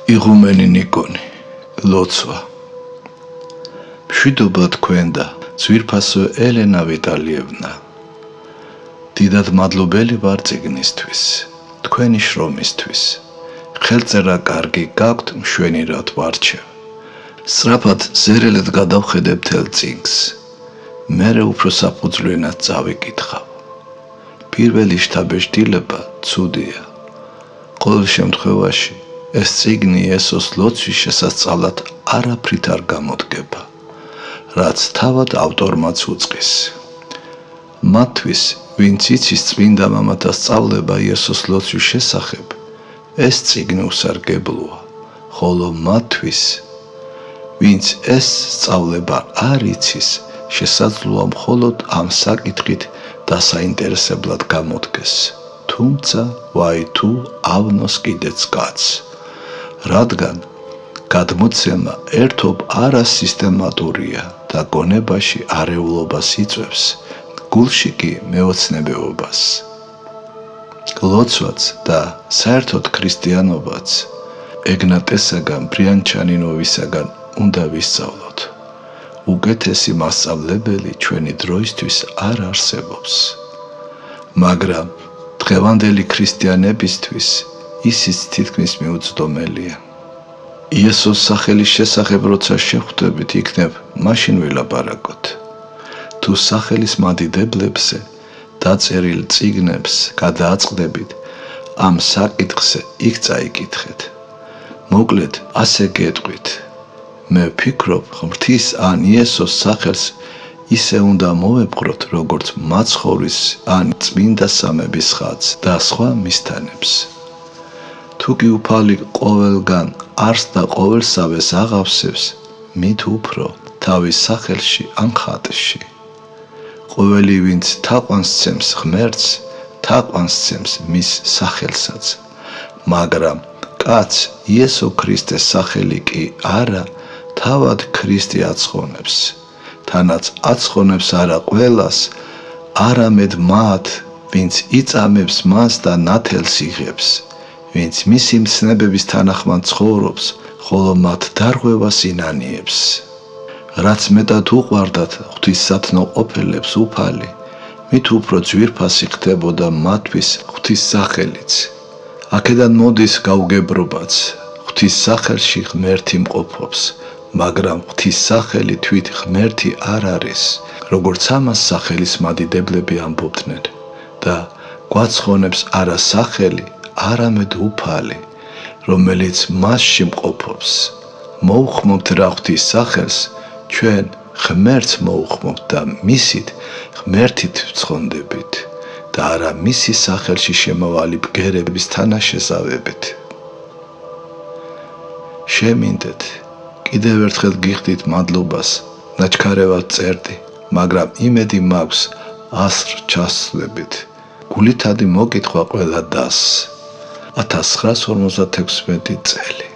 იღუმენი ნიკონი, ლოცვა. მშვიდობა თქვენ და ძვირფასო ელენა ვიტალიევნა. დიდად მადლობელი ვარ წიგნისთვის, თქვენი შრომისთვის. ხელწერა კარგი გაქვთ, მშვენივრად ვარჩევ. სწრაფად ზერელად გადავხედებ მთელ წიგნს. მერე უფრო საფუძვლიანად წავიკითხავ. პირველი შთაბეჭდილება ცუდია. ყოველ შემთხვევაში ეს წიგნი იესოს ლოცვის შესასწავლად არაფრით არ გამოდგება, რაც თავად ავტორმაც უწყის. მათთვის, ვინც იცის წმინდა მამათა სწავლება იესოს ლოცვის შესახებ, ეს წიგნი უსარგებლოა, ხოლო მათთვის, ვინც ეს სწავლება არ იცის, შესაძლოა მხოლოდ ამ საკითხით დასაინტერესებლად გამოდგეს. თუმცა ვაი თუ ავნოს კიდეც კაცს, რადგან გადმოცემა ერთობ არასისტემატურია და გონებაში არეულობას იწვევს, გულში კი მეოცნებეობას. ლოცვაც და საერთოდ ქრისტიანობაც ეგნატესაგან ბრიანჩანინოვისაგან უნდა ვისწავლოთ. უკეთესი მასწავლებელი ჩვენი დროისთვის არ არსებობს, მაგრამ დღევანდელი ქრისტიანებისთვის ისიც თითქმის მიუწვდომელია. იესოს სახელის შესახებ როცა შევხვდებით, იქნებ მაშინ ვილაპარაკოთ. თუ სახელის მადიდებლებზე დაწერილ წიგნებს გადააწყდებით, ამ საკითხზე იქ წაიკითხეთ. მოკლედ ასე გეტყვით. მე ვფიქრობ, ღვთის ან იესოს სახელს ისე უნდა მოვეპყროთ, როგორც მაცხოვრის ან წმინდა სამების ხატს და სხვა მისთანებს. თუ კი უფალი ყოველგან არს და ყოველსავეს აღავსებს, მით უფრო თავის სახელში ან ხატში. ყოველი ვინც თაყვანს სცემს ღმერთს, თაყვანს სცემს მის სახელსაც, მაგრამ კაცს იესო ქრისტეს სახელი კი არა, თავად ქრისტე აცხონებს. თანაც აცხონებს არა ყველას, არამედ მათ, ვინც იწამებს მას და ნათელს იღებს, ვინც მისი მცნებების თანახმად ცხოვრობს, ხოლო მათ დარღვევას ინანიებს. რაც მეტად უყვარდათ ღვთისსათნო ყოფილებს უფალი, მით უფრო ძვირფასი ხდებოდა მათთვის ღვთის სახელიც. აქედან მოდის გაუგებრობაც, ღვთის სახელში ღმერთი მყოფობს, მაგრამ ღვთის სახელი თვით ღმერთი არ არის, როგორც ამას სახელის მადიდებლები ამბობდნენ და გვაცხონებს არა სახელი, არამედ უფალი, რომელიც მასში მყოფობს. მოუხმობთ რა ღვთის სახელს, ჩვენ ღმერთს მოუხმობთ და მისით ღმერთით ვცხონდებით და არა მისი სახელში შემავალი ბგერების თანაშეზავებით. შემინდეთ, კიდევ ერთხელ გიხდით მადლობას, ნაჩქარევად წერდი, მაგრამ იმედი მაქვს ასრ ჩასვლებით. გულითადი მოკითხვა ყველა დასს. 1956 წელი.